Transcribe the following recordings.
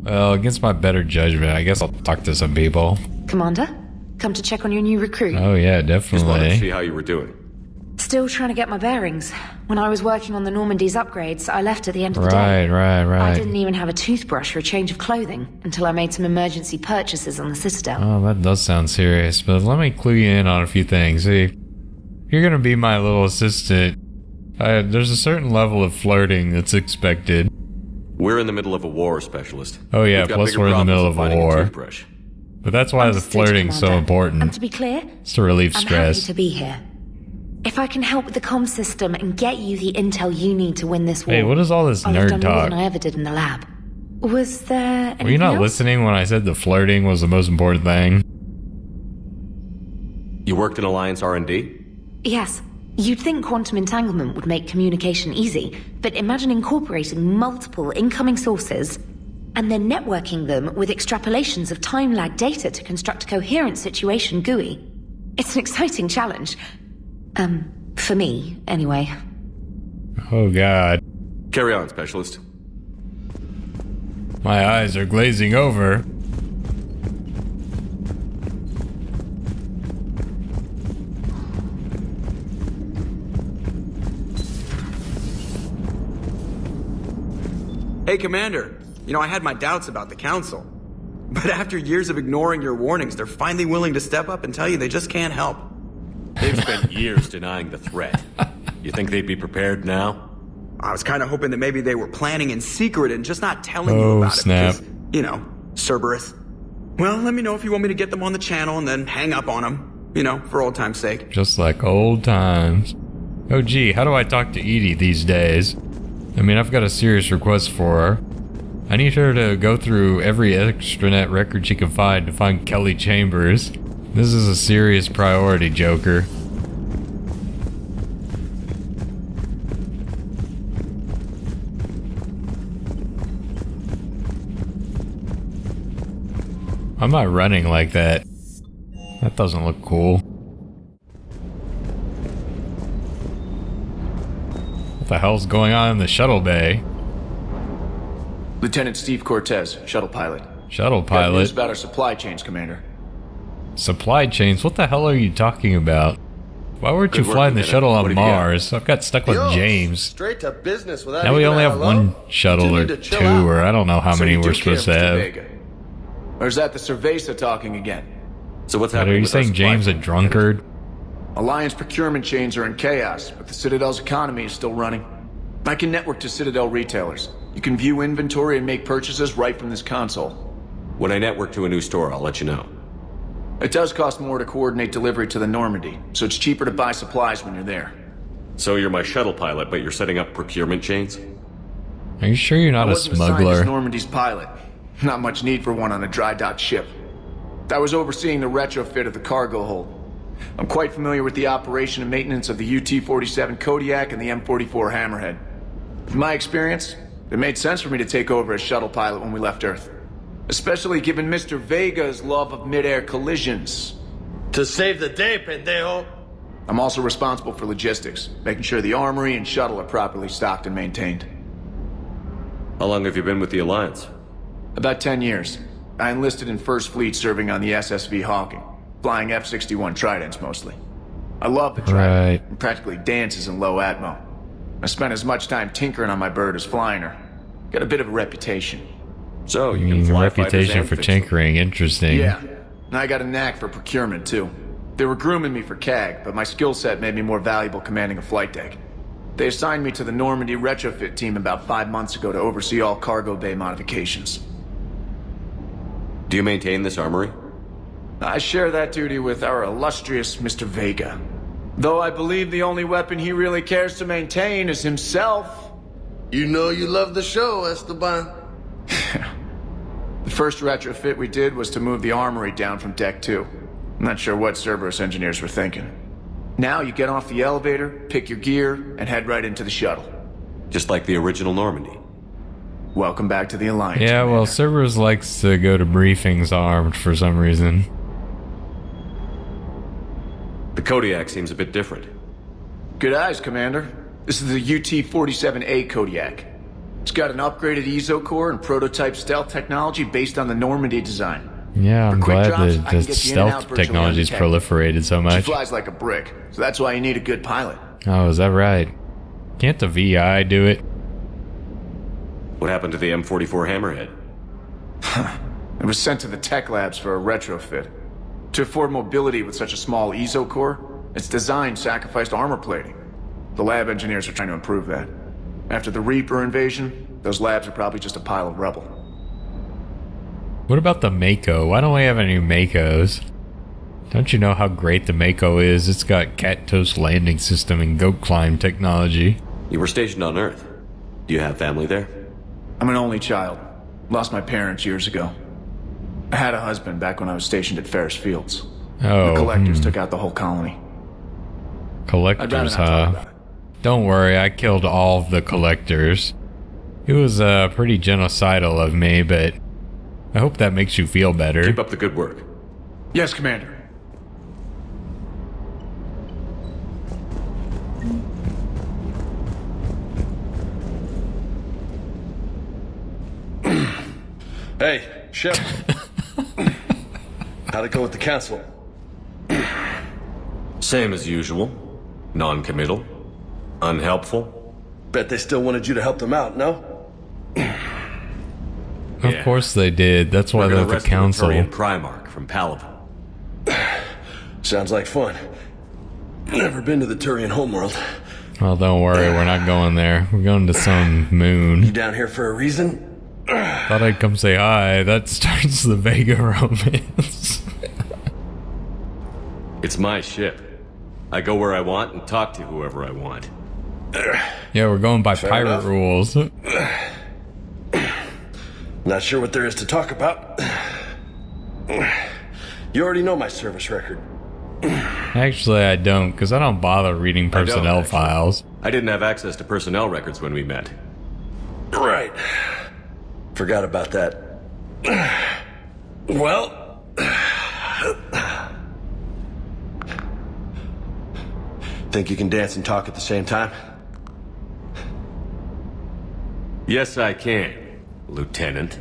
Well, against my better judgment, I guess I'll talk to some people. Commander, come to check on your new recruit. Oh yeah, Just wanted to definitely. see how you were doing. Still trying to get my bearings. When I was working on the Normandy's upgrades, I left at the end of the day. Right. I didn't even have a toothbrush or a change of clothing until I made some emergency purchases on the Citadel. Oh, that does sound serious, but let me clue you in on a few things. See, you're gonna be my little assistant. There's a certain level of flirting that's expected. We're in the middle of a war, Specialist. Oh yeah, We've got plus bigger we're in the problems middle than of a finding war. toothbrush. But that's why the Understood, flirting's so Commander. important. And to be clear, It's to relieve I'm happy stress. to be here. If I can help with the comm system and get you the intel you need to win this war, Hey, what is all this I'll have nerd done more talk? than I ever did in the lab. Was there anything Were you not else? listening when I said the flirting was the most important thing? You worked in Alliance R&D? Yes. You'd think quantum entanglement would make communication easy, but imagine incorporating multiple incoming sources and then networking them with extrapolations of time-lag data to construct a coherent situation GUI. It's an exciting challenge. For me, anyway. Oh god. Carry on, Specialist. My eyes are glazing over. Hey, Commander. You know, I had my doubts about the Council. But after years of ignoring your warnings, they're finally willing to step up and tell you they just can't help. They've spent years denying the threat. You think they'd be prepared now? I was kind of hoping that maybe they were planning in secret and just not telling you Oh, about snap. it because, you know, Cerberus. Well, let me know if you want me to get them on the channel and then hang up on them, you know, for old time's sake. Just like old times. Oh gee, how do I talk to Edie these days? I mean, I've got a serious request for her. I need her to go through every extranet record she can find to find Kelly Chambers. This is a serious priority, Joker. I'm not running like that. That doesn't look cool. What the hell's going on in the shuttle bay? Lieutenant Steve Cortez, shuttle pilot. Shuttle Got news pilot? about our supply chains, Commander. Supply chains? What the hell are you talking about? Why weren't you Good work, flying the Lieutenant. shuttle What on have you got? Mars? I've got stuck with Yo, James. Straight to business without Now we even only a have hello? one shuttle or Continue to chill two, out. or I don't know how So many you we're do care, supposed to Mr. have. Vega? Or is that the Cerveza talking again? So what's But happening are you with our saying supply James a chain? drunkard? Alliance procurement chains are in chaos, but the Citadel's economy is still running. I can network to Citadel retailers. You can view inventory and make purchases right from this console. When I network to a new store, I'll let you know. It does cost more to coordinate delivery to the Normandy, so it's cheaper to buy supplies when you're there. So you're my shuttle pilot, but you're setting up procurement chains? Are you sure you're not I a wasn't assigned as smuggler? Normandy's pilot. Not much need for one on a dry dock ship. I was overseeing the retrofit of the cargo hold. I'm quite familiar with the operation and maintenance of the UT-47 Kodiak and the M44 Hammerhead. In my experience, it made sense for me to take over as shuttle pilot when we left Earth. Especially given Mr. Vega's love of mid-air collisions. To save the day, pendejo. I'm also responsible for logistics, making sure the armory and shuttle are properly stocked and maintained. How long have you been with the Alliance? About 10 years. I enlisted in First Fleet serving on the SSV Hawking, flying F-61 Tridents mostly. I love the Trident, Right. and practically dances in low atmo. I spent as much time tinkering on my bird as flying her. Got a bit of a reputation. So you Mm, can fly fighters reputation and for fix them. tinkering. Interesting. Yeah, and I got a knack for procurement too. They were grooming me for CAG, but my skill set made me more valuable commanding a flight deck. They assigned me to the Normandy retrofit team about 5 months ago to oversee all cargo bay modifications. Do you maintain this armory? I share that duty with our illustrious Mr. Vega. Though I believe the only weapon he really cares to maintain is himself. You know you love the show, Esteban. The first retrofit we did was to move the armory down from Deck 2. I'm not sure what Cerberus engineers were thinking. Now you get off the elevator, pick your gear, and head right into the shuttle. Just like the original Normandy. Welcome back to the Alliance. Yeah, well, Commander. Cerberus likes to go to briefings armed for some reason. The Kodiak seems a bit different. Good eyes, Commander. This is the UT-47A Kodiak. It's got an upgraded EZO core and prototype stealth technology based on the Normandy design. Yeah, I'm For quick glad drops, I that can the get you in and out stealth virtually technology's undetected. proliferated so She much. flies like a brick, so that's why you need a good pilot. Oh, is that right? Can't the VI do it? What happened to the M44 Hammerhead? It was sent to the tech labs for a retrofit. To afford mobility with such a small EZO core, its design sacrificed armor plating. The lab engineers are trying to improve that. After the Reaper invasion, those labs are probably just a pile of rubble. What about the Mako? Why don't we have any Makos? Don't you know how great the Mako is? It's got cat toast landing system and goat climb technology. You were stationed on Earth. Do you have family there? I'm an only child. Lost my parents years ago. I had a husband back when I was stationed at Ferris Fields. Oh, The collectors took out the whole colony. I'd rather collectors, not talk huh? about it. Don't worry, I killed all of the collectors. It was pretty genocidal of me, but I hope that makes you feel better. Keep up the good work. Yes, Commander. Hey, Shep. How'd it go with the council? Same as usual. Non-committal. Unhelpful. Bet they still wanted you to help them out, no? Of course they did. That's why We're they're gonna the arrest council. the Primarch from Palaven. Sounds like fun. Never been to the Turian homeworld. Well, don't worry, we're not going there. We're going to some You moon. down here for a reason? Thought I'd come say hi. That starts the Vega romance. It's my ship. I go where I want and talk to whoever I want. Yeah, we're going by Fair pirate enough. rules. Not sure what there is to talk about. You already know my service record. Actually, I don't, because I don't bother reading don't, personnel actually. files. I didn't have access to personnel records when we met. Right. Forgot about that. Well... Think you can dance and talk at the same time? Yes, I can, Lieutenant.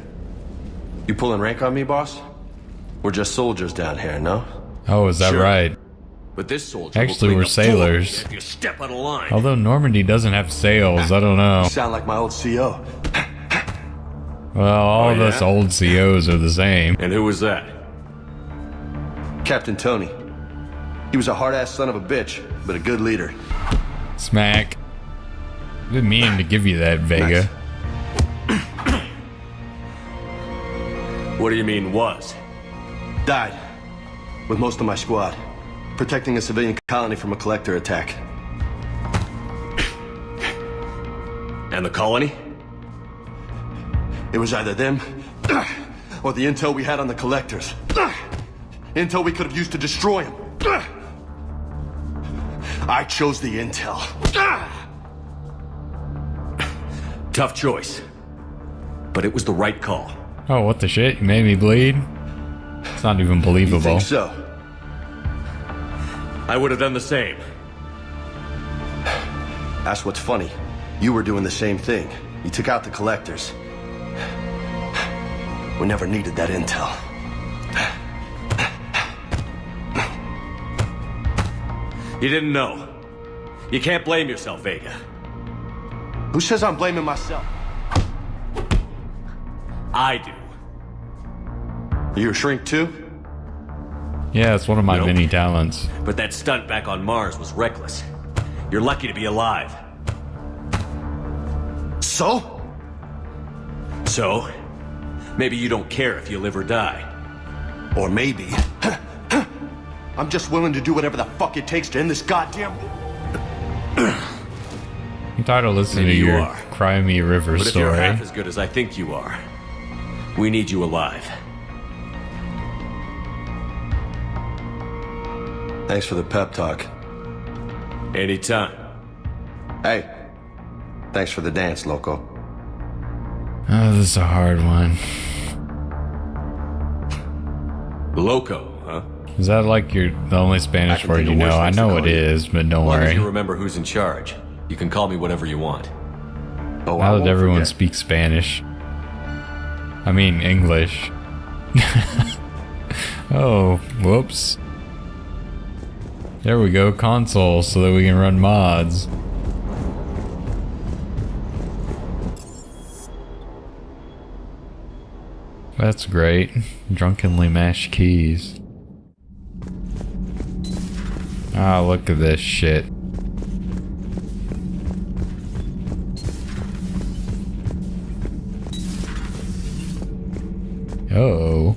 You pulling rank on me, boss? We're just soldiers down here, no? Oh, is that Sure. right? But this soldier Actually, will we're clean the floor sailors. if you step out of line. Although Normandy doesn't have sails, I don't know. Sound like my old CO. Well, all of yeah? us old COs are the same. And who was that? Captain Tony. He was a hard-ass son of a bitch, but a good leader. Smack. Didn't mean to give you that, Vega. What do you mean was? Died. With most of my squad. Protecting a civilian colony from a collector attack. And the colony? It was either them, or the intel we had on the collectors. Intel we could have used to destroy them. I chose the intel. Tough choice. But it was the right call. Oh, what the shit? You made me bleed? It's not even You believable. think so? I would have done the same. That's what's funny. You were doing the same thing. You took out the collectors. We never needed that intel. You didn't know. You can't blame yourself, Vega. Who says I'm blaming myself? I do. You a shrink too? Yeah, it's one of my Nope. many talents. But that stunt back on Mars was reckless. You're lucky to be alive. So? So, maybe you don't care if you live or die. Or maybe... I'm just willing to do whatever the fuck it takes to end this goddamn... I'm tired of listening Maybe to you your are. Cry Me a River But if you're story. half as good as I think you are, we need you alive. Thanks for the pep talk. Anytime. Hey, thanks for the dance, loco. Oh, this is a hard one. Loco, huh? Is that like the only I Spanish can word think you of worse know? I things to know call it you. is, but don't As long as worry. you remember who's in charge, you can call me whatever you want. Oh, How did everyone speak Spanish? I mean, English. Oh, whoops. There we go, console, so that we can run mods. That's great. Drunkenly mashed keys. Ah, look at this shit. Oh.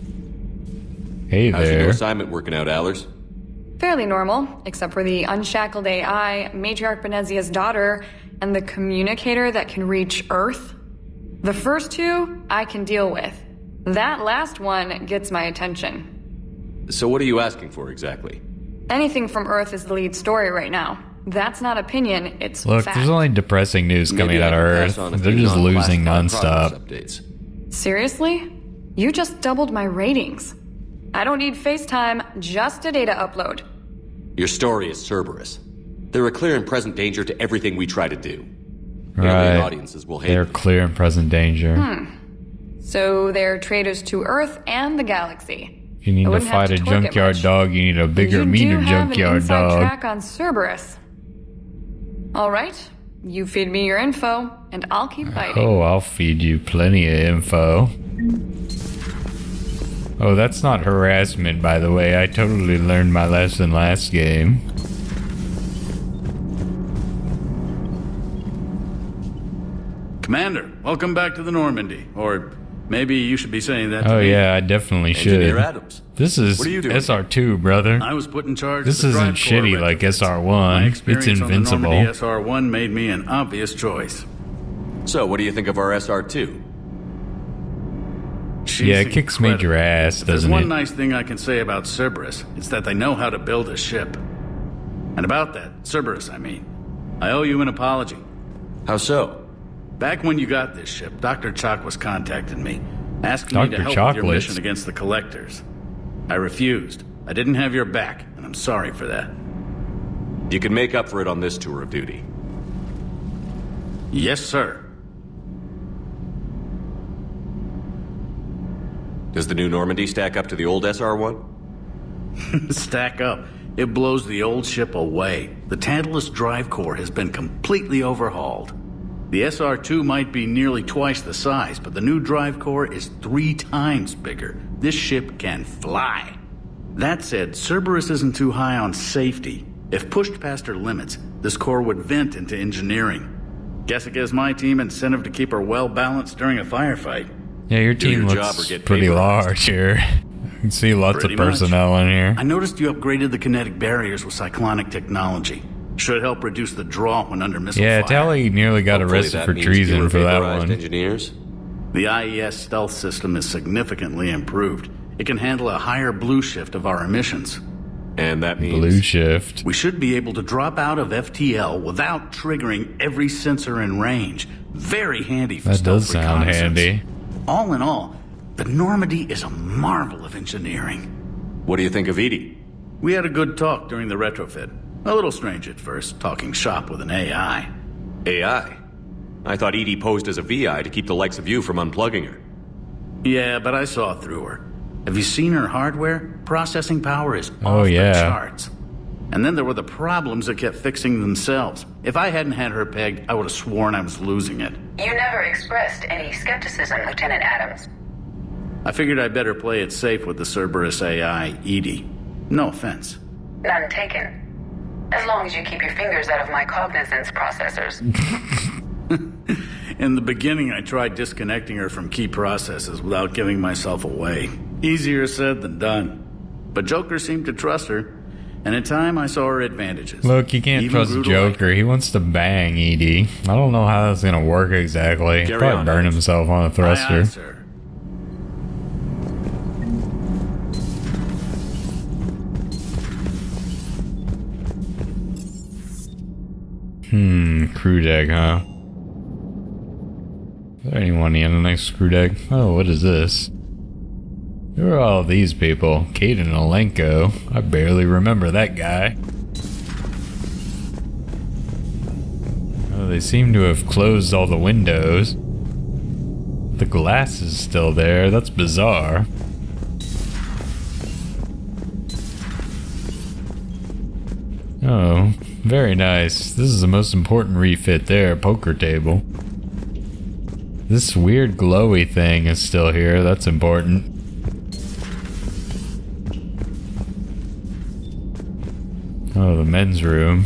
Hey How's your new there. assignment working out, Allers? Fairly normal, except for the unshackled AI, Matriarch Benezia's daughter, and the communicator that can reach Earth. The first two, I can deal with. That last one gets my attention. So what are you asking for exactly? Anything from Earth is the lead story right now. That's not opinion, it's Look, fact. there's only depressing news coming Maybe out of I can Earth. pass on a They're few just losing non-classified nonstop. progress updates. Seriously? You just doubled my ratings. I don't need FaceTime, just a data upload. Your story is Cerberus. They're a clear and present danger to everything we try to do. Right. Alien audiences will hate They're them. clear and present danger. So they're traitors to Earth and the galaxy. If you need I to wouldn't have fight a to twerk it junkyard much. dog, you need a bigger, You meaner do have an junkyard inside dog. track on Cerberus. All right, you feed me your info, and I'll keep fighting. Oh, I'll feed you plenty of info. Oh, that's not harassment, by the way. I totally learned my lesson last game. Commander, welcome back to the Normandy. Or maybe you should be saying that to Oh me. yeah, I definitely should. Engineer Adams. This is What are you doing? SR2, brother. I was put in charge This of the isn't drive core shitty like retrofits. My SR1. It's experience on the invincible. Normandy SR1 made me an obvious choice. So what do you think of our SR2? She's Yeah, it kicks incredible. major ass, If there's doesn't one it? nice thing I can say about Cerberus, it's that they know how to build a ship. And about that, Cerberus, I mean, I owe you an apology. How so? Back when you got this ship, Dr. Chakwas contacted me, asking me to Dr. help with your Chocolates? mission against the Collectors. I refused. I didn't have your back, and I'm sorry for that. You can make up for it on this tour of duty. Yes, sir. Does the new Normandy stack up to the old SR1? Stack up. It blows the old ship away. The Tantalus drive core has been completely overhauled. The SR2 might be nearly twice the size, but the new drive core is 3 times bigger. This ship can fly. That said, Cerberus isn't too high on safety. If pushed past her limits, this core would vent into engineering. Guess it gives my team incentive to keep her well balanced during a firefight. Yeah, your Do team your job looks or get pretty vaporized. large here. You can see lots Pretty of personnel in here. I noticed you upgraded the kinetic barriers with cyclonic technology. Should help reduce the draw when under missile Yeah, fire. Tally nearly got Hopefully arrested that for means treason fewer for that vaporized one. Engineers? The IES stealth system is significantly improved. It can handle a higher blue shift of our emissions. And that means... Blue shift. We should be able to drop out of FTL without triggering every sensor in range. Very handy for That stealth does sound reconnaissance. handy. All in all, the Normandy is a marvel of engineering. What do you think of Edie? We had a good talk during the retrofit. A little strange at first, talking shop with an AI. AI? I thought Edie posed as a VI to keep the likes of you from unplugging her. Yeah, but I saw through her. Have you seen her hardware? Processing power is Oh, off yeah. the charts. And then there were the problems that kept fixing themselves. If I hadn't had her pegged, I would have sworn I was losing it. You never expressed any skepticism, Lieutenant Adams. I figured I'd better play it safe with the Cerberus AI, Edie. No offense. None taken. As long as you keep your fingers out of my cognizance processors. In the beginning, I tried disconnecting her from key processes without giving myself away. Easier said than done. But Joker seemed to trust her, and in time I saw her advantages. Look, you can't Even trust grew to like Joker. He wants to bang Edie. I don't know how that's gonna work exactly. Carry Probably on, burn Adams. himself on a Aye, thruster. aye, sir. Crew deck, huh? Is there anyone in the next crew deck? Oh, what is this? Who are all these people? Caden Alenko. I barely remember that guy. Oh, They seem to have closed all the windows. The glass is still there. That's bizarre. Oh, very nice. This is the most important refit there, poker table. This weird glowy thing is still here. That's important. Oh, the men's room.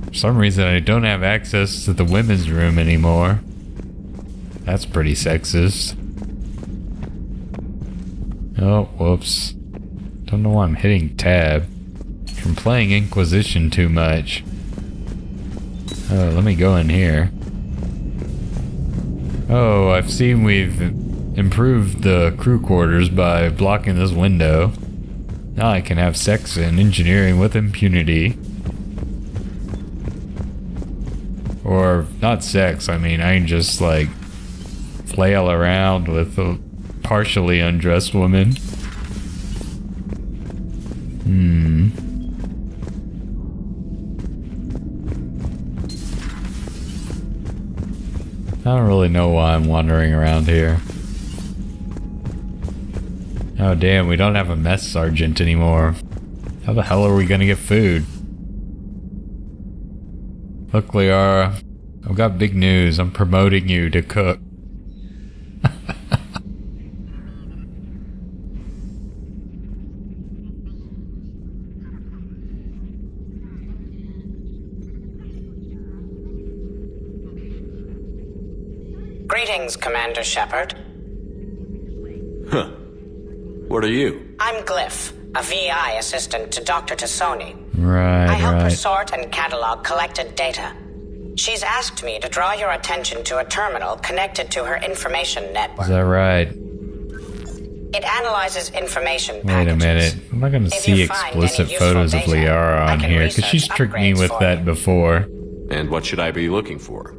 For some reason, I don't have access to the women's room anymore. That's pretty sexist. Oh, whoops. Don't know why I'm hitting tab. From playing Inquisition too much. Oh, let me go in here. Oh, I've seen we've improved the crew quarters by blocking this window. Now I can have sex in engineering with impunity. Or, not sex, I mean, I can just, like, flail around with a partially undressed woman. I don't really know why I'm wandering around here. Oh damn, we don't have a mess sergeant anymore. How the hell are we gonna get food? Look, Liara, I've got big news. I'm promoting you to cook. Greetings, Commander Shepard. Huh. What are you? I'm Glyph, a VI assistant to Dr. Tassoni. Right, I help her right. sort and catalog collected data. She's asked me to draw your attention to a terminal connected to her information network. Is that right? It analyzes information Wait a packages. minute. I'm not gonna If see you find explicit any useful photos of data, Liara I on can here, because she's research tricked me upgrades with for that you. before. And what should I be looking for?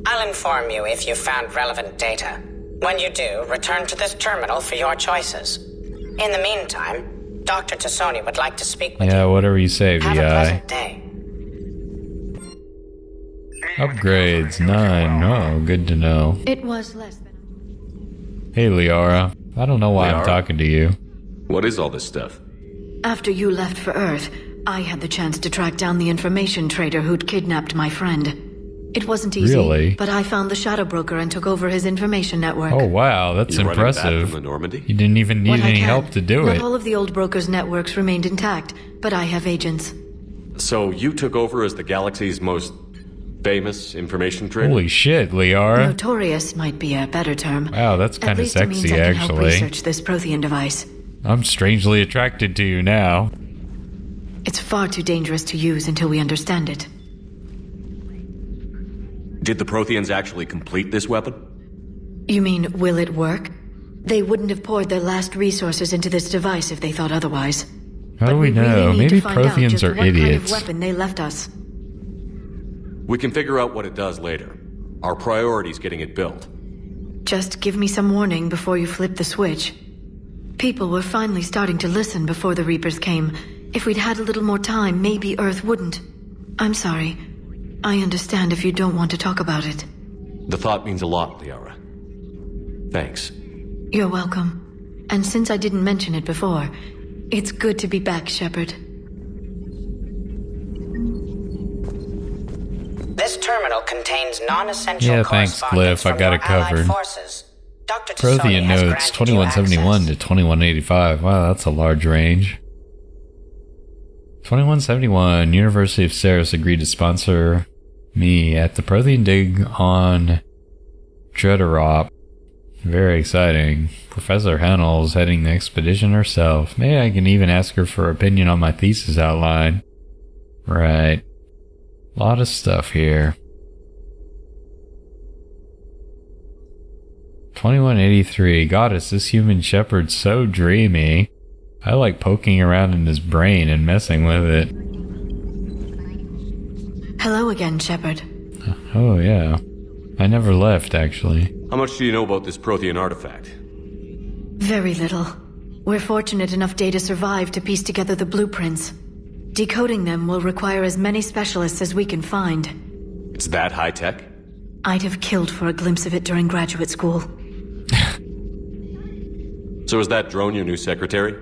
I'll inform you if you found relevant data. When you do, return to this terminal for your choices. In the meantime, Dr. Tassoni would like to speak with you. Yeah, whatever you say, Have a VI. pleasant day. Upgrades, 9. Oh, good to know. It was less than... Hey, Liara. I don't know why I'm Liara? talking to you. What is all this stuff? After you left for Earth, I had the chance to track down the information trader who'd kidnapped my friend. It wasn't easy, Really? but I found the Shadow Broker and took over his information network. Oh, wow, that's You running that impressive. from the Normandy? You didn't even need What I any can. help to do Not it. all of the old broker's networks remained intact, but I have agents. So you took over as the galaxy's most famous information trader? Holy shit, Liara. Notorious might be a better term. Wow, that's At kind of least it means sexy, I can help actually. research this Prothean device. I'm strangely attracted to you now. It's far too dangerous to use until we understand it. Did the Protheans actually complete this weapon? You mean, will it work? They wouldn't have poured their last resources into this device if they thought otherwise. How do But we know? really need Maybe to find out Protheans just are what idiots. kind of weapon they left us. We can figure out what it does later. Our priority's getting it built. Just give me some warning before you flip the switch. People were finally starting to listen before the Reapers came. If we'd had a little more time, maybe Earth wouldn't. I'm sorry. I understand if you don't want to talk about it. The thought means a lot, Liara. Thanks. You're welcome. And since I didn't mention it before, it's good to be back, Shepard. This terminal contains non-essential Yeah, thanks, correspondence Glyph. I from got your it covered. allied forces. Dr. Tassoni Prothean has notes, granted you 2171 access. to 2185. Wow, that's a large range. 2171, University of Ceres agreed to sponsor me at the Prothean dig on Dredarop. Very exciting. Professor Hennell's heading the expedition herself. Maybe I can even ask her for her opinion on my thesis outline. Right. A lot of stuff here. 2183. Goddess, this human shepherd's so dreamy. I like poking around in his brain and messing with it. Hello again, Shepard. Oh, yeah. I never left, actually. How much do you know about this Prothean artifact? Very little. We're fortunate enough Data survived to piece together the blueprints. Decoding them will require as many specialists as we can find. It's that high-tech? I'd have killed for a glimpse of it during graduate school. So is that drone your new secretary?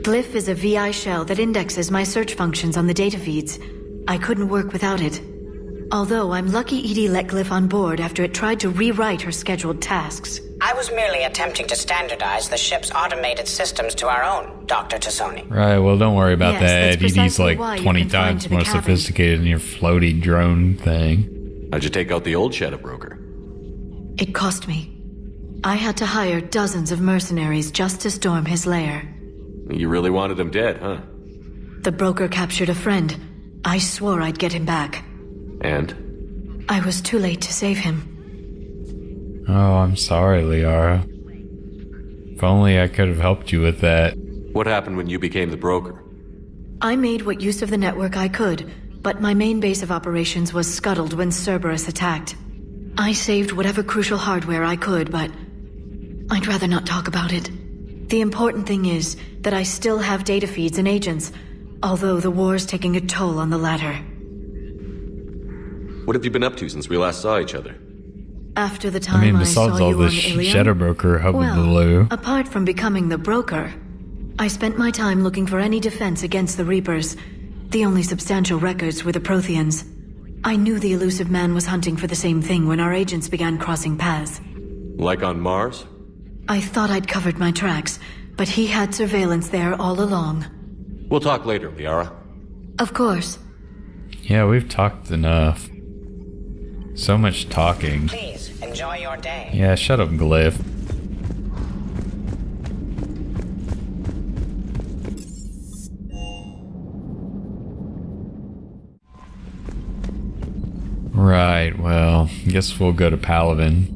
Glyph is a VI shell that indexes my search functions on the data feeds. I couldn't work without it. Although I'm lucky Edie let Glyph on board after it tried to rewrite her scheduled tasks. I was merely attempting to standardize the ship's automated systems to our own, Dr. Tassoni. Right, well, don't worry about Yes, that. that's Edie's precisely why like you're 20 confined times to the more cabin. sophisticated than your floaty drone thing. How'd you take out the old shadow broker? It cost me. I had to hire dozens of mercenaries just to storm his lair. You really wanted him dead, huh? The broker captured a friend. I swore I'd get him back. And? I was too late to save him. Oh, I'm sorry, Liara. If only I could have helped you with that. What happened when you became the broker? I made what use of the network I could, but my main base of operations was scuttled when Cerberus attacked. I saved whatever crucial hardware I could, but I'd rather not talk about it. The important thing is that I still have data feeds and agents, although the war's taking a toll on the latter. What have you been up to since we last saw each other? After the time I besides saw all you the on Ilium, shadow broker hullabaloo. apart from becoming the broker, I spent my time looking for any defense against the Reapers. The only substantial records were the Protheans. I knew the elusive man was hunting for the same thing when our agents began crossing paths. Like on Mars? I thought I'd covered my tracks, but he had surveillance there all along. We'll talk later, Liara. Of course. Yeah, we've talked enough. So much talking. Please, enjoy your day. Yeah, shut up, Glyph. Right, well, guess we'll go to Palavin.